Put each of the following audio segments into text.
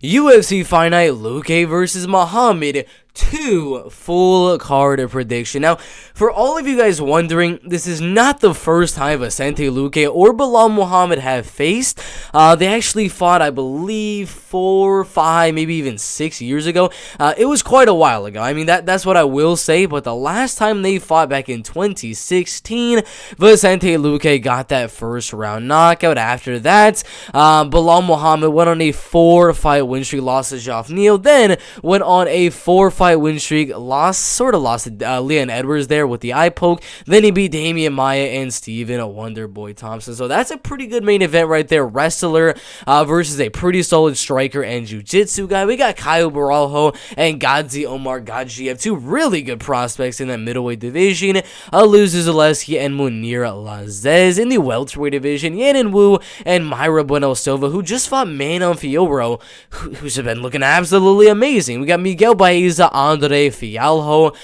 UFC Fight Night Luque versus Muhammad 2 full card prediction. Now, for all of you guys wondering, this is not the first time Vicente Luque or Bilal Muhammad have faced. They actually fought, I believe, 4, 5, maybe even 6 years ago. It was quite a while ago. I mean, that's what I will say. But the last time they fought back in 2016, Vicente Luque got that first round knockout. After that, Bilal Muhammad went on a 4-fight win streak, lost to Joff Neal, then went on a 4-fight win streak, lost to Leon Edwards there with the eye poke. Then he beat Damian Maia and Steven Wonderboy Thompson. So that's a pretty good main event right there. Wrestler versus a pretty solid striker and jiu-jitsu guy. We got Caio Borralho and Gadzi Omar Gadzhiev, two really good prospects in that middleweight division. Luzes Zaleski and Munir Lazez. In the welterweight division, Yanin Wu and Mayra Bueno Silva, who just fought Manon Fiorot, who's been looking absolutely amazing. We got Miguel Baeza, Andre Fialho,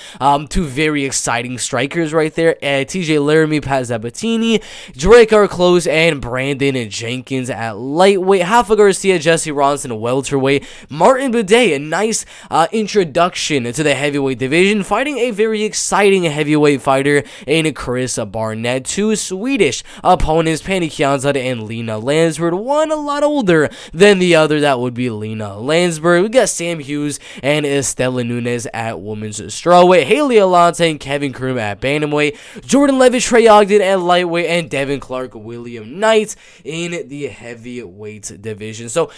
two very exciting strikers right there. TJ Laramie, Pat Sabatini, Drakkar, Klose, and Brandon Jenkins at lightweight. Rafa Garcia, Jesse Ronson, welterweight. Martin Buday, a nice introduction to the heavyweight division, fighting a very exciting heavyweight fighter in Chris Barnett. Two Swedish opponents, Pannie Kianzad and Lina Lansberg, one a lot older than the other, that would be Lina Lansberg. We got Sam Hughes and Estela Nunes at women's strawweight, Heili Alateng, Kevin Croom at bantamweight, Jordan Leavitt, Trey Ogden at lightweight, and Devin William Knight in the heavyweight division. So,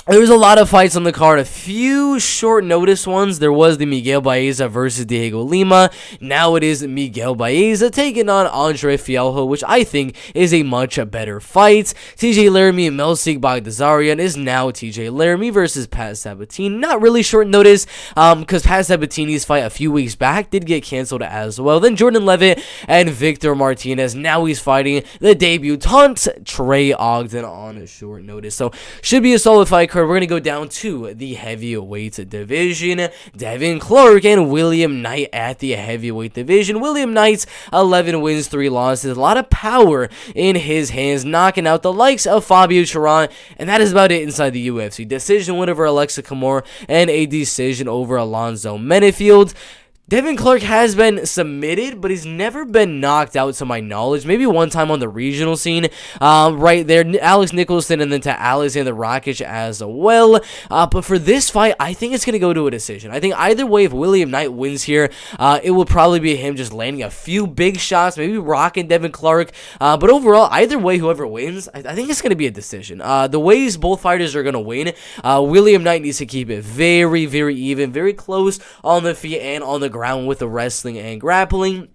there was a lot of fights on the card, a few short notice ones. There was the Miguel Baeza versus Diego Lima. Now it is Miguel Baeza taking on Andre Fialho, which I think is a much better fight. TJ Laramie and Melsik Bagdasaryan is now TJ Laramie versus Pat Sabatini. Not really short notice, because Pat Sabatini's fight a few weeks back did get canceled as well. Then Jordan Leavitt and Victor Martinez. Now he's fighting the debutant Trey Ogden on a short notice. So should be a solid fight. We're going to go down to the heavyweight division. Devin Clark and William Knight at the heavyweight division. William Knight's 11 wins, 3 losses. A lot of power in his hands, knocking out the likes of Fabio Chiron, and that is about it inside the UFC. Decision win over Alexa Kamor and a decision over Alonzo Menefield. Devin Clark has been submitted, but he's never been knocked out to my knowledge. Maybe one time on the regional scene, right there. Alex Nicholson and then to Alexander Rakic as well. But for this fight, I think it's going to go to a decision. I think either way, if William Knight wins here, it will probably be him just landing a few big shots, maybe rocking Devin Clark. But overall, either way, whoever wins, I think it's going to be a decision. The ways both fighters are going to win, William Knight needs to keep it very, very even, very close on the feet and on the ground with the wrestling and grappling.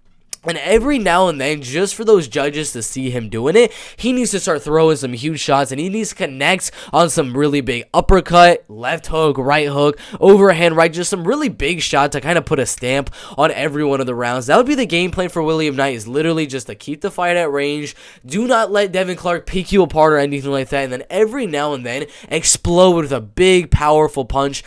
And every now and then, just for those judges to see him doing it, he needs to start throwing some huge shots, and he needs to connect on some really big uppercut, left hook, right hook, overhand right, just some really big shots to kind of put a stamp on every one of the rounds. That would be the game plan for William Knight, is literally just to keep the fight at range, do not let Devin Clark pick you apart or anything like that, and then every now and then explode with a big, powerful punch,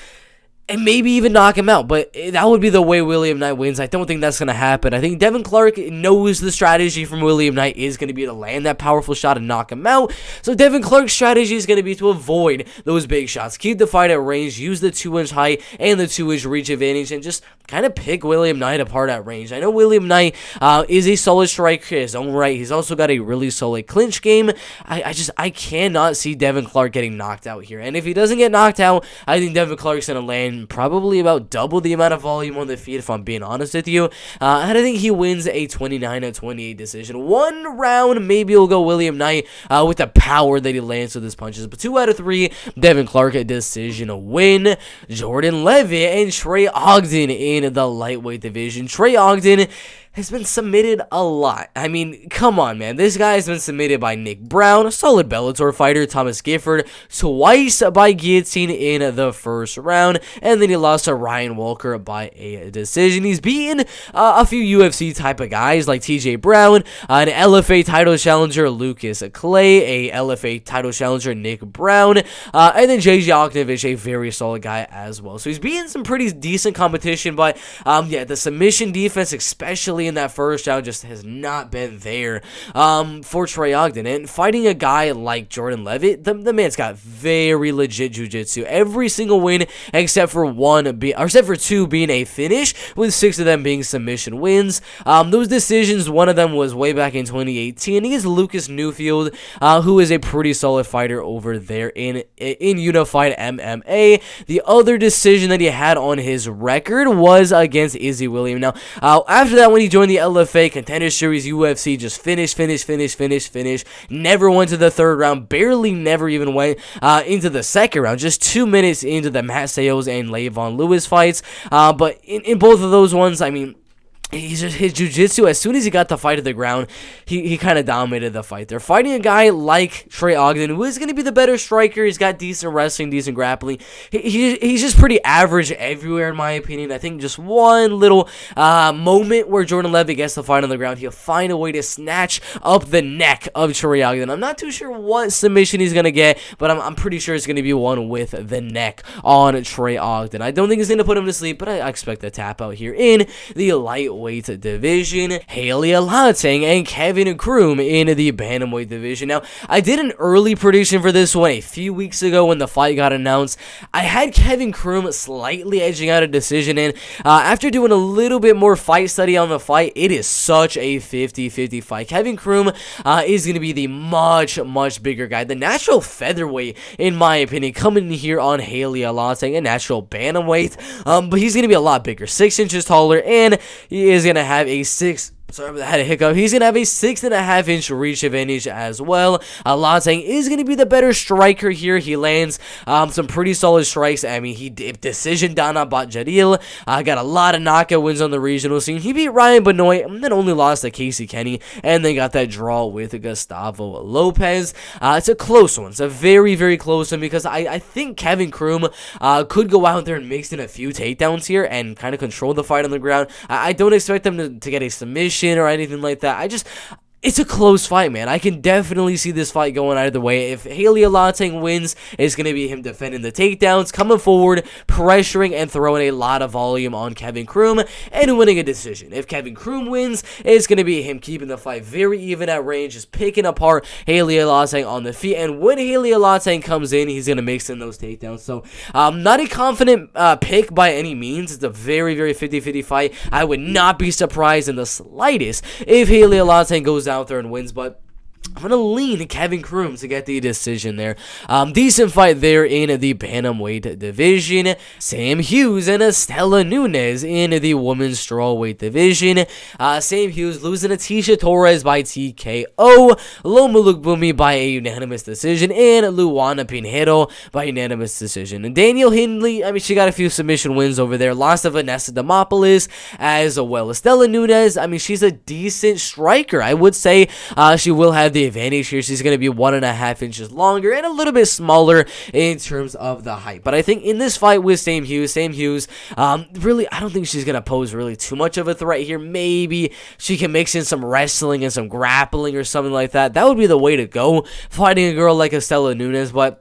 and maybe even knock him out. But that would be the way William Knight wins. I don't think that's going to happen. I think Devin Clark knows the strategy from William Knight is going to be to land that powerful shot and knock him out. So Devin Clark's strategy is going to be to avoid those big shots, keep the fight at range, use the 2-inch height and the 2-inch reach advantage, and just kind of pick William Knight apart at range. I know William Knight is a solid striker in his own right. He's also got a really solid clinch game. I cannot see Devin Clark getting knocked out here. And if he doesn't get knocked out, I think Devin Clark's going to land probably about double the amount of volume on the feet, if I'm being honest with you. And I think he wins a 29-28 decision. One round, maybe he'll go William Knight with the power that he lands with his punches. But 2 out of 3, Devin Clark a decision win. Jordan Leavitt and Trey Ogden in the lightweight division. Trey Ogden has been submitted a lot. I mean, come on, man. This guy has been submitted by Nick Brown, a solid Bellator fighter, Thomas Gifford, twice by guillotine in the first round, and then he lost to Ryan Walker by a decision. He's beaten a few UFC type of guys like TJ Brown, an LFA title challenger, Lucas Clay, a LFA title challenger, Nick Brown, and then JJ Oknovich, a very solid guy as well. So he's beaten some pretty decent competition, but yeah, the submission defense, especially mentally in that first round just has not been there for Trey Ogden. And fighting a guy like Jordan Leavitt, the man's got very legit jiu-jitsu. Every single win except for two being a finish, with 6 of them being submission wins. Those decisions, one of them was way back in 2018 against Lucas Newfield, who is a pretty solid fighter over there in Unified MMA. The other decision that he had on his record was against Izzy Williams. Now, after that, when he joined the LFA Contender Series, UFC just finish. Never went to the third round. Barely never even went into the second round. Just 2 minutes into the Matt Sayles and Leyvon Lewis fights. But in both of those ones, I mean, his jiu-jitsu, as soon as he got the fight to the ground, he kind of dominated the fight. They're fighting a guy like Trey Ogden, who is going to be the better striker. He's got decent wrestling, decent grappling. He's just pretty average everywhere, in my opinion. I think just one little moment where Jordan Leavitt gets the fight on the ground, he'll find a way to snatch up the neck of Trey Ogden. I'm not too sure what submission he's going to get, but I'm pretty sure it's going to be one with the neck on Trey Ogden. I don't think it's going to put him to sleep, but I expect a tap out here in the lightweight division. Heili, Alateng, and Kevin Croom in the bantamweight division. Now, I did an early prediction for this one a few weeks ago when the fight got announced. I had Kevin Croom slightly edging out a decision, and after doing a little bit more fight study on the fight, it is such a 50-50 fight. Kevin Croom is going to be the much bigger guy, the natural featherweight, in my opinion, coming in here on Heili, Alateng, a natural bantamweight, but he's going to be a lot bigger, 6 inches taller, and he is going to have a 6 Sorry, I had a hiccup. He's going to have a 6.5-inch reach advantage as well. Alateng is going to be the better striker here. He lands some pretty solid strikes. I mean, he did decision down on Botjadil. Got a lot of knockout wins on the regional scene. He beat Ryan Benoit and then only lost to Casey Kenny. And then got that draw with Gustavo Lopez. It's a close one. It's a very close one because I think Kevin Croom could go out there and mix in a few takedowns here and kind of control the fight on the ground. I don't expect them to get a submission or anything like that. It's a close fight, man. I can definitely see this fight going either way. If Heili Alateng wins, it's going to be him defending the takedowns, coming forward, pressuring, and throwing a lot of volume on Kevin Croom, and winning a decision. If Kevin Croom wins, it's going to be him keeping the fight very even at range, just picking apart Heili Alateng on the feet, and when Heili Alateng comes in, he's going to mix in those takedowns. So, not a confident pick by any means. It's a very 50-50 fight. I would not be surprised in the slightest if Heili Alateng goes out there and wins, but I'm going to lean Kevin Croom to get the decision there. Decent fight there in the bantamweight division. Sam Hughes and Estela Nunes in the women's strawweight division. Sam Hughes losing to Tisha Torres by TKO. Loma Lukbumi by a unanimous decision. And Luana Pinheiro by unanimous decision. And Daniel Hindley, I mean, she got a few submission wins over there. Lost to Vanessa Demopoulos as well. Estela Nunes, I mean, she's a decent striker. I would say she will have the advantage here. She's going to be 1.5 inches longer and a little bit smaller in terms of the height. But I think in this fight with Sam Hughes, really, I don't think she's going to pose really too much of a threat here. Maybe she can mix in some wrestling and some grappling or something like that. That would be the way to go, fighting a girl like Estela Nunes. But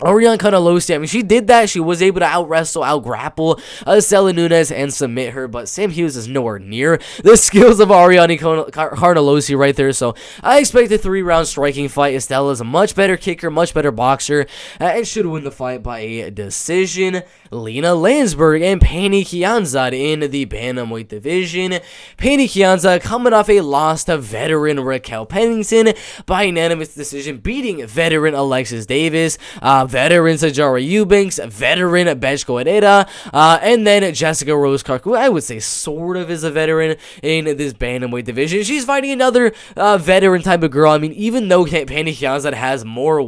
Ariane Canelose, I mean, she did that. She was able to out-wrestle, out-grapple Estela Nunes and submit her, but Sam Hughes is nowhere near the skills of Ariane Canelose right there, so I expect a 3-round striking fight. Estela is a much better kicker, much better boxer, and should win the fight by a decision. Lina Lansberg and Pannie Kianzad in the bantamweight division. Pannie Kianzad coming off a loss to veteran Raquel Pennington by unanimous decision, beating veteran Alexis Davis, veteran Sajara Eubanks, veteran Bechko Herrera, and then Jessica Rose Clark, who I would say sort of is a veteran in this bantamweight division. She's fighting another veteran type of girl. I mean, even though Pannie Kianzad has more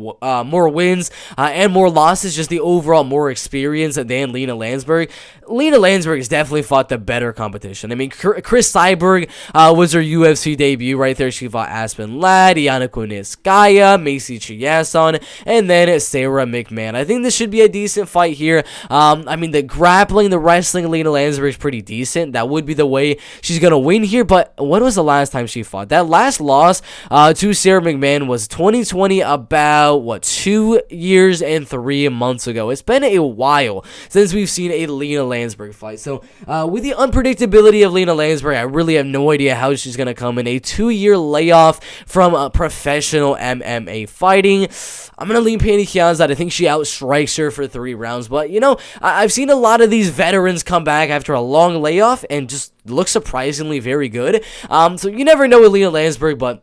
wins and more losses, just the overall more experience than Lina Lansberg. Lina Lansberg has definitely fought the better competition. I mean, Chris Cyborg was her UFC debut right there. She fought Aspen Ladd, Yana Kunitskaya, Macy Chiasson, and then Sarah McMahon. I think this should be a decent fight here. I mean, the grappling, the wrestling, Lina Lansberg is pretty decent. That would be the way she's going to win here. But when was the last time she fought? That last loss to Sarah McMahon was 2020, about, what, 2 years and 3 months ago. It's been a while since we've seen a Lina Lansberg fight. So, with the unpredictability of Lina Lansberg, I really have no idea how she's going to come in. A 2-year layoff from professional MMA fighting. I'm going to lean Pannie Kianzad. I think she outstrikes her for 3 rounds. But, you know, I've seen a lot of these veterans come back after a long layoff and just look surprisingly very good. So you never know with Lina Lansberg, but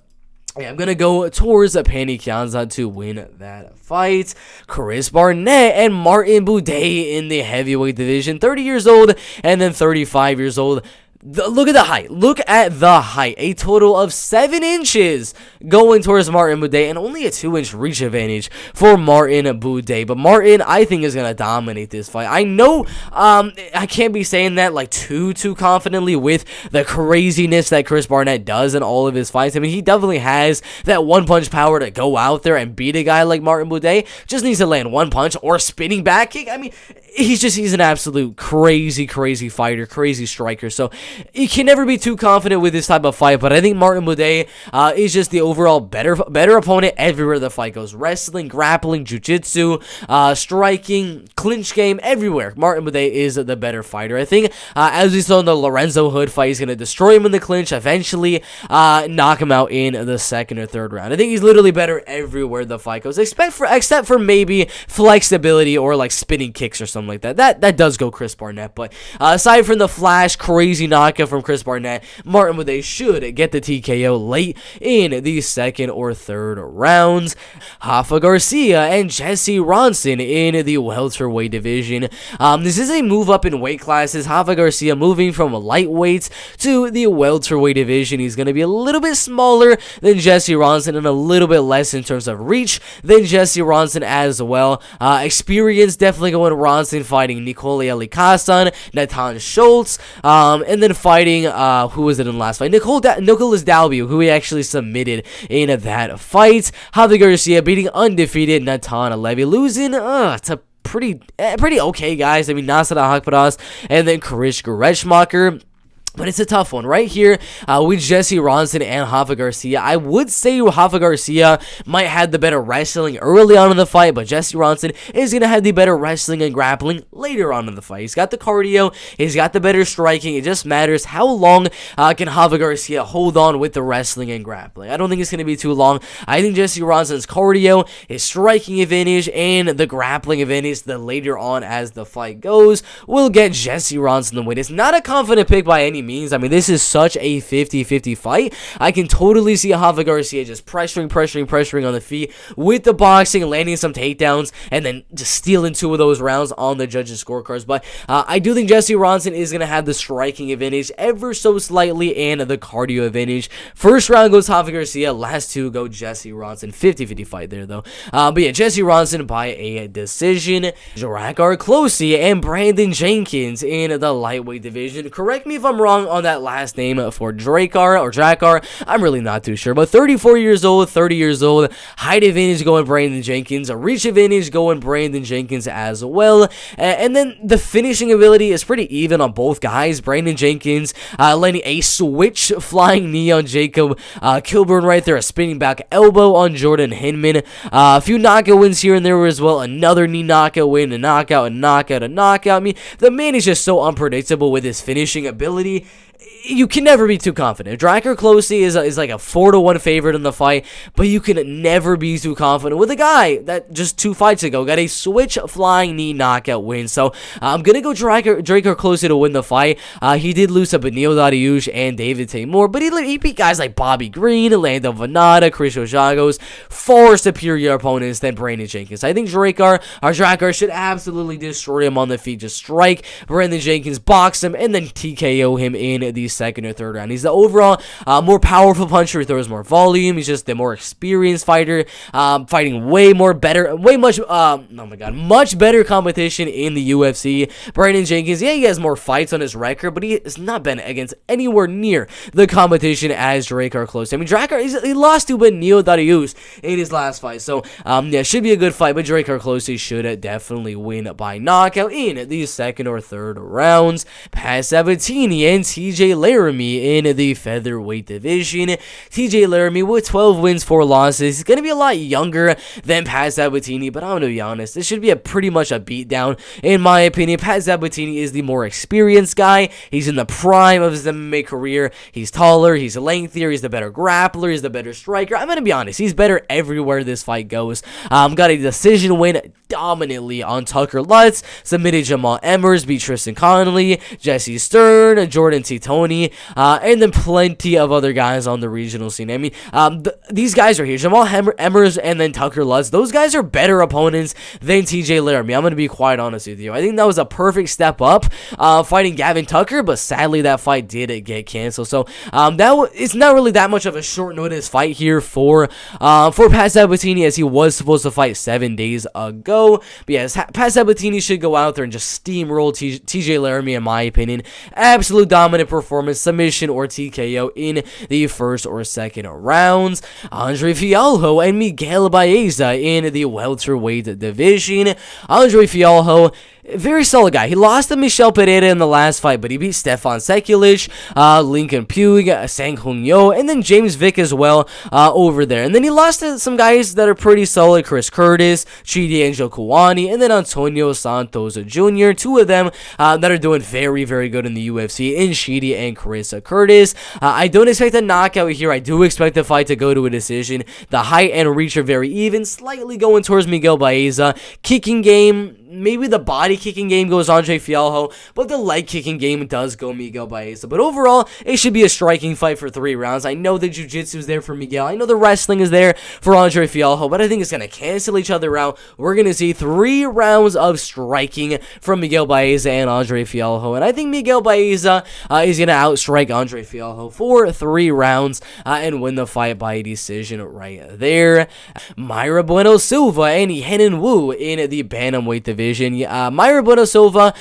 yeah, I'm going to go towards Pannie Kianzad to win that fight. Chris Barnett and Martin Buday in the heavyweight division. 30 years old and then 35 years old. Look at the height. Look at the height. A total of 7 inches going towards Martin Buday and only a 2-inch reach advantage for Martin Buday. But Martin, I think, is going to dominate this fight. I know I can't be saying that like too confidently with the craziness that Chris Barnett does in all of his fights. I mean, he definitely has that one-punch power to go out there and beat a guy like Martin Buday. Just needs to land one punch or spinning back kick. I mean, he's an absolute crazy fighter, crazy striker. So you can never be too confident with this type of fight, but I think Martin Buday is just the overall better opponent everywhere the fight goes. Wrestling, grappling, jiu-jitsu, striking, clinch game, everywhere. Martin Buday is the better fighter. I think, as we saw in the Lorenzo Hood fight, he's going to destroy him in the clinch, eventually knock him out in the 2nd or 3rd round. I think he's literally better everywhere the fight goes, except for maybe flexibility or like spinning kicks or something like that. That does go Chris Barnett, but aside from the flash, crazy knockout from Chris Barnett, Martin Buday should get the TKO late in the 2nd or 3rd rounds. Rafa Garcia and Jesse Ronson in the welterweight division. This is a move up in weight classes. Rafa Garcia moving from lightweight to the welterweight division. He's going to be a little bit smaller than Jesse Ronson and a little bit less in terms of reach than Jesse Ronson as well. Experience definitely going Ronson fighting Nicole Alikasan, Nathan Schultz, and then fighting, who was it in the last fight? Nicholas Dalby, who he actually submitted in that fight. Javi Garcia beating undefeated Nathan Levy, losing to pretty okay guys. I mean, Nasser Hakparas and then Krish Gerechmacher. But it's a tough one right here with Jesse Ronson and Rafa Garcia. I would say Rafa Garcia might have the better wrestling early on in the fight, but Jesse Ronson is going to have the better wrestling and grappling later on in the fight. He's got the cardio. He's got the better striking. It just matters how long can Rafa Garcia hold on with the wrestling and grappling. I don't think it's going to be too long. I think Jesse Ronson's cardio, his striking advantage, and the grappling advantage the later on as the fight goes will get Jesse Ronson the win. It's not a confident pick by any means. I mean, this is such a 50-50 fight. I can totally see Rafa Garcia just pressuring on the feet with the boxing, landing some takedowns, and then just stealing 2 of those rounds on the judges' scorecards. But I do think Jesse Ronson is going to have the striking advantage ever so slightly and the cardio advantage. First round goes Rafa Garcia. Last 2 go Jesse Ronson. 50-50 fight there, though. But yeah, Jesse Ronson by a decision. Drakkar, Klose, and Brandon Jenkins in the lightweight division. Correct me if I'm wrong on that last name for Drakkar. I'm really not too sure, but 34 years old, 30 years old. Height advantage going Brandon Jenkins. A reach advantage going Brandon Jenkins as well. And then the finishing ability is pretty even on both guys. Brandon Jenkins landing a switch flying knee on Jacob Kilburn right there. A spinning back elbow on Jordan Hinman. A few knockout wins here and there as well. Another knee knockout win. A knockout. I mean, the man is just so unpredictable with his finishing ability. You can never be too confident. Drakkar Klose is like a 4-1 favorite in the fight, but you can never be too confident with a guy that just 2 fights ago got a switch flying knee knockout win. So I'm going to go Drakkar Klose to win the fight. He did lose to Benil Dariush and David Taymor, but he beat guys like Bobby Green, Lando Venata, Chris Ojagos, far superior opponents than Brandon Jenkins. I think Drakkar should absolutely destroy him on the feet. Just strike Brandon Jenkins, box him, and then TKO him in the second or third round. He's the overall more powerful puncher. He throws more volume. He's just the more experienced fighter, fighting much better competition in the UFC. Brandon Jenkins, yeah, he has more fights on his record, but he has not been against anywhere near the competition as Drakkar Klose. I mean, Drakkar, he lost to Benio Darius in his last fight, so yeah, should be a good fight, but Drakkar Klose should definitely win by knockout in the second or third rounds. Pat Sabatini and TJ Laramie in the featherweight division. TJ Laramie with 12 wins, 4 losses. He's going to be a lot younger than Pat Sabatini, but I'm going to be honest, this should be pretty much a beatdown in my opinion. Pat Sabatini is the more experienced guy. He's in the prime of his MMA career. He's taller, he's lengthier, he's the better grappler, he's the better striker. I'm going to be honest, he's better everywhere this fight goes. Got a decision win dominantly on Tucker Lutz, submitted Jamal Emmers, beat Tristan Connolly, Jesse Stern, Jordan Titoni, and then plenty of other guys on the regional scene. I mean, these guys are here, Jamal Emmers and then Tucker Lutz. Those guys are better opponents than TJ Laramie. I'm going to be quite honest with you. I think that was a perfect step up fighting Gavin Tucker, but sadly that fight did get canceled. So it's not really that much of a short notice fight here for Pat Sabatini, as he was supposed to fight 7 days ago. But yes, Pat Sabatini should go out there and just steamroll TJ Laramie, in my opinion. Absolute dominant performance, submission or TKO in the first or second rounds. Andre Fialho and Miguel Baeza in the welterweight division. Andre Fialho, very solid guy. He lost to Michel Pereira in the last fight, but he beat Stefan Sekulic, Lincoln Puig, Sang Hung Yo, and then James Vick as well over there. And then he lost to some guys that are pretty solid, Chris Curtis, Chidi Angel Kawani, and then Antonio Santos Jr., 2 of them that are doing very, very good in the UFC, in Chidi and Chris Curtis. I don't expect a knockout here. I do expect the fight to go to a decision. The height and reach are very even, slightly going towards Miguel Baeza. Kicking game, maybe the body kicking game goes Andre Fialho, but the leg kicking game does go Miguel Baeza. But overall, it should be a striking fight for 3 rounds. I know the jiu-jitsu is there for Miguel. I know the wrestling is there for Andre Fialho, but I think it's going to cancel each other out. We're going to see 3 rounds of striking from Miguel Baeza and Andre Fialho, and I think Miguel Baeza is going to outstrike Andre Fialho for 3 rounds and win the fight by decision right there. Mayra Bueno Silva and Henan Wu in the bantamweight division. Mayra Bueno Silva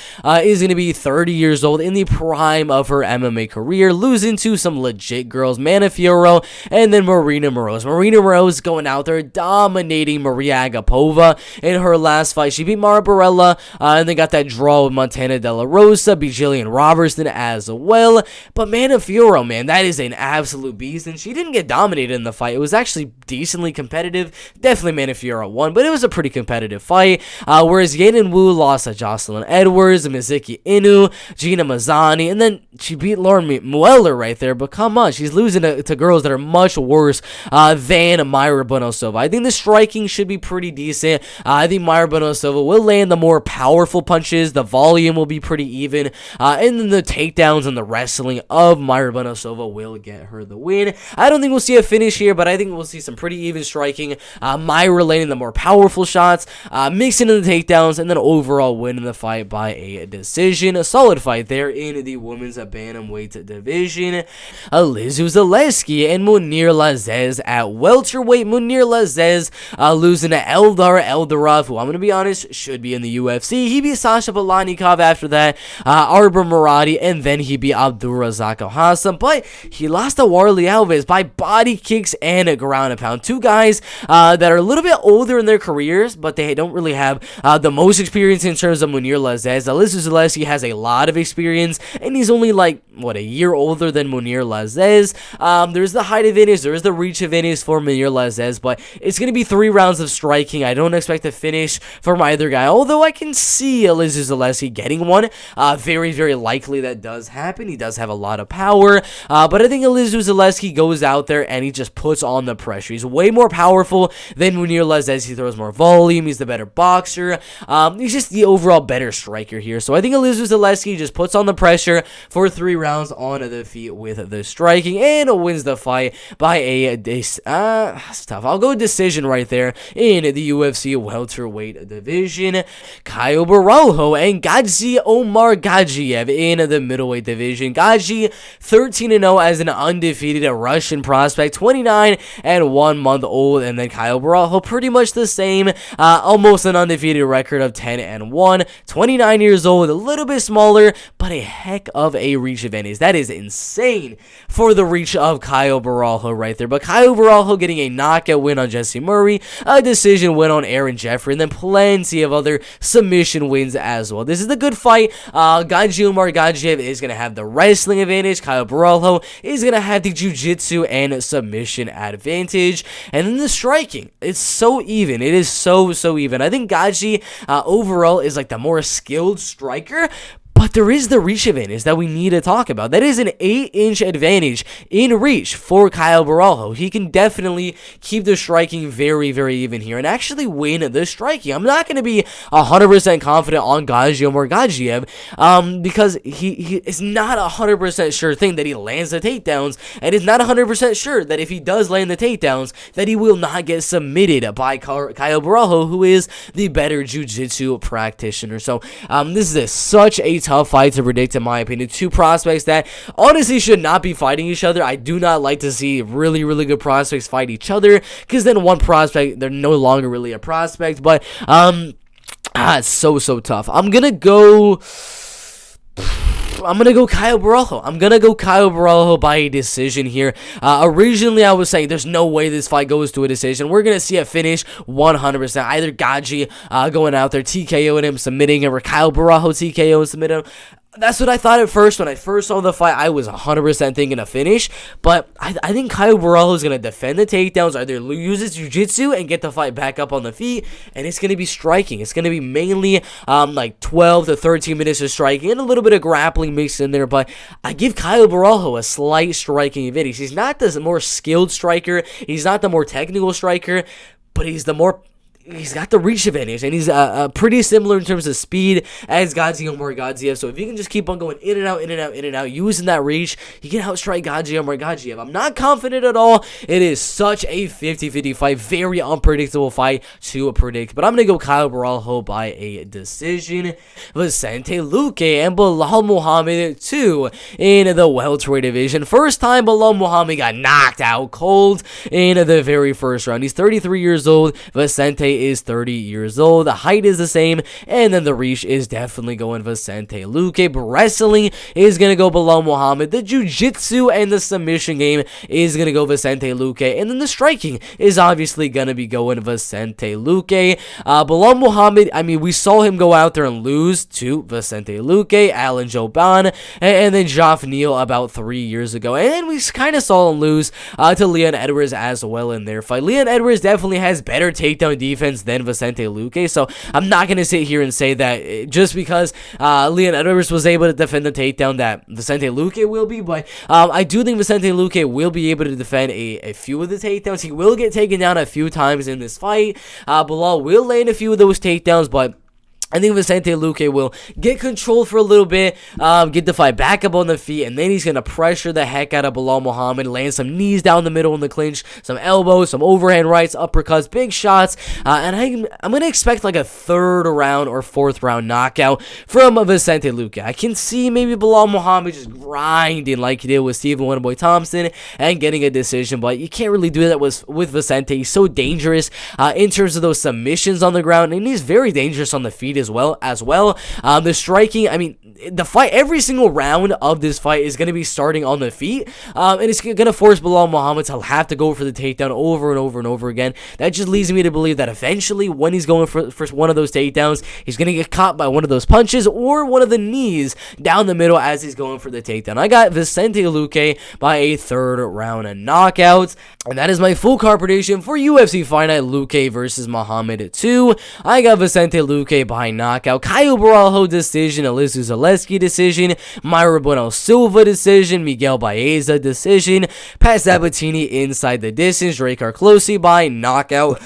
is going to be 30 years old, in the prime of her MMA career, losing to some legit girls, Mana Fiorot and then Marina Moroz. Marina Moroz going out there dominating Maria Agapova in her last fight. She beat Mara Barella and then got that draw with Montana De La Rosa, beat Jillian Robertson as well. But Mana Fiorot, man, that is an absolute beast, and she didn't get dominated in the fight. It was actually decently competitive. Definitely Mana Fiorot won, but it was a pretty competitive fight. Whereas Henan Wu lost to Jocelyn Edwards, Mizuki Inu, Gina Mazzani, and then she beat Lauren Mueller right there. But come on, she's losing to girls that are much worse than Mayra Bueno Silva. I think the striking should be pretty decent. I think Mayra Bueno Silva will land the more powerful punches. The volume will be pretty even. And then the takedowns and the wrestling of Mayra Bueno Silva will get her the win. I don't think we'll see a finish here, but I think we'll see some pretty even striking. Mayra landing the more powerful shots, mixing in the takedowns, and then overall winning the fight by a decision. A solid fight there in the women's bantamweight division. Lizu Zaleski and Munir Lazez at welterweight. Munir Lazez losing to Eldar Eldarov, who I'm going to be honest, should be in the UFC. He beat Sasha Balanikov after that, Arbor Maradi, and then he beat Abdulrazak Alhassan, but he lost to Warley Alves by body kicks and a ground and pound. 2 guys that are a little bit older in their careers, but they don't really have the most experience in terms of Munir Lazez. Lizu Zaleski has a lot of experience, and he's only like, a year older than Munir Lazez. There's the height advantage, there is the reach advantage for Munir Lazez, but it's going to be 3 rounds of striking. I don't expect a finish from either guy, although I can see Lizu Zaleski getting one. Very, very likely that does happen. He does have a lot of power, but I think Lizu Zaleski goes out there and he just puts on the pressure. He's way more powerful than Munir Lazez. He throws more volume. He's the better boxer. He's just the overall better striker here. So I think Elizeu Zaleski just puts on the pressure for 3 rounds on the feet with the striking and wins the fight by it's tough. I'll go decision right there in the UFC welterweight division. Caio Borralho and Gadzi Omar Gadzhiev in the middleweight division. Gadzi 13-0 as an undefeated Russian prospect, 29 and 1 month old, and then Caio Borralho pretty much the same, almost an undefeated record of 10 and 1, 29 years old, a little bit smaller, but a heck of a reach advantage. That is insane for the reach of Caio Borralho right there. But Caio Borralho getting a knockout win on Jesse Murray, a decision win on Aaron Jeffrey, and then plenty of other submission wins as well. This is a good fight. Gadzi Omar Gadzhiev is going to have the wrestling advantage. Caio Borralho is going to have the jiu-jitsu and submission advantage. And then the striking, it's so even. It is so even. I think Gadzi overall is like the more skilled striker, but there is the reach advantage that we need to talk about. That is an 8-inch advantage in reach for Caio Borralho. He can definitely keep the striking very even here and actually win the striking. I'm not going to be 100% confident on Gadzi Omar Gadzhiev because he is not 100% sure thing that he lands the takedowns, and is not 100% sure that if he does land the takedowns that he will not get submitted by Caio Borralho, who is the better jiu-jitsu practitioner. So this is such a tough fight to predict, in my opinion. Two prospects that honestly should not be fighting each other. I do not like to see really good prospects fight each other, because then one prospect, they're no longer really a prospect. But it's so tough. I'm gonna go Caio Borralho. I'm going to go Caio Borralho by a decision here. Originally, I was saying there's no way this fight goes to a decision. We're going to see a finish 100%. Either Gadzi going out there, TKOing him, submitting him, or Caio Borralho TKO and submit him. That's what I thought at first. When I first saw the fight, I was 100% thinking a finish. But I think Caio Borralho is going to defend the takedowns, either use his jiu-jitsu and get the fight back up on the feet, and it's going to be striking. It's going to be mainly like 12 to 13 minutes of striking and a little bit of grappling mixed in there. But I give Caio Borralho a slight striking advantage. He's not the more skilled striker. He's not the more technical striker, but he's got the reach advantage, and he's pretty similar in terms of speed as Gadzi Omar Gadzhiev. So if you can just keep on going in and out, using that reach, you can outstrike Gadzi Omar Gadzhiev. I'm not confident at all. It is such a 50-50 fight, very unpredictable fight to predict. But I'm going to go Caio Borralho by a decision. Vicente Luque and Belal Muhammad 2 in the welterweight division. First time Belal Muhammad got knocked out cold in the very first round. He's 33 years old. Vicente is 30 years old. The height is the same, and then the reach is definitely going Vicente Luque. But wrestling is going to go Belal Muhammad. The jiu-jitsu and the submission game is going to go Vicente Luque. And then the striking is obviously going to be going Vicente Luque. Belal Muhammad, I mean, we saw him go out there and lose to Vicente Luque, Alan Jouban, and then Geoff Neal about 3 years ago. And we kind of saw him lose to Leon Edwards as well in their fight. Leon Edwards definitely has better takedown defense than Vicente Luque, so I'm not going to sit here and say that just because Leon Edwards was able to defend the takedown that Vicente Luque will be, but I do think Vicente Luque will be able to defend a few of the takedowns. He will get taken down a few times in this fight. Belal will land a few of those takedowns, but I think Vicente Luque will get control for a little bit, get the fight back up on the feet, and then he's going to pressure the heck out of Belal Muhammad, land some knees down the middle in the clinch, some elbows, some overhand rights, uppercuts, big shots, and I'm going to expect like a third round or fourth round knockout from Vicente Luque. I can see maybe Belal Muhammad just grinding like he did with Stephen Wonderboy Thompson and getting a decision, but you can't really do that with Vicente. He's so dangerous in terms of those submissions on the ground, and he's very dangerous on the feet as well. The striking, I mean, the fight, every single round of this fight is going to be starting on the feet, and it's going to force Belal Muhammad to have to go for the takedown over and over again. That just leads me to believe that eventually, when he's going for one of those takedowns, he's going to get caught by one of those punches or one of the knees down the middle as he's going for the takedown. I got Vicente Luque by a third round knockout, and that is my full card prediction for UFC Fight Night Luque versus Muhammad 2. I got Vicente Luque by knockout, Caio Borralho decision, Elizeu Zaleski Zaleski decision, Mayra Bueno Silva decision, Miguel Baeza decision, Pat Sabatini inside the distance, Drakkar Klose by knockout,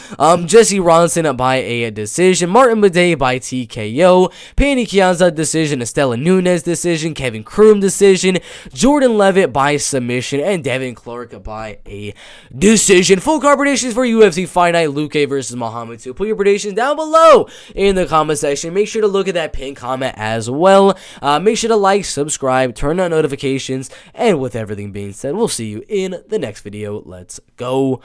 Jesse Ronson by a decision, Martin Buday by TKO, Pannie Kianzad decision, Estela Nunes decision, Kevin Croom decision, Jordan Leavitt by submission, and Devin by a decision. Full card predictions for UFC Fight Night Luque versus Muhammad 2. Put your predictions down below in the comment section. Make sure to look at that pinned comment as well. Make sure to like, subscribe, turn on notifications, and with everything being said, we'll see you in the next video. Let's go.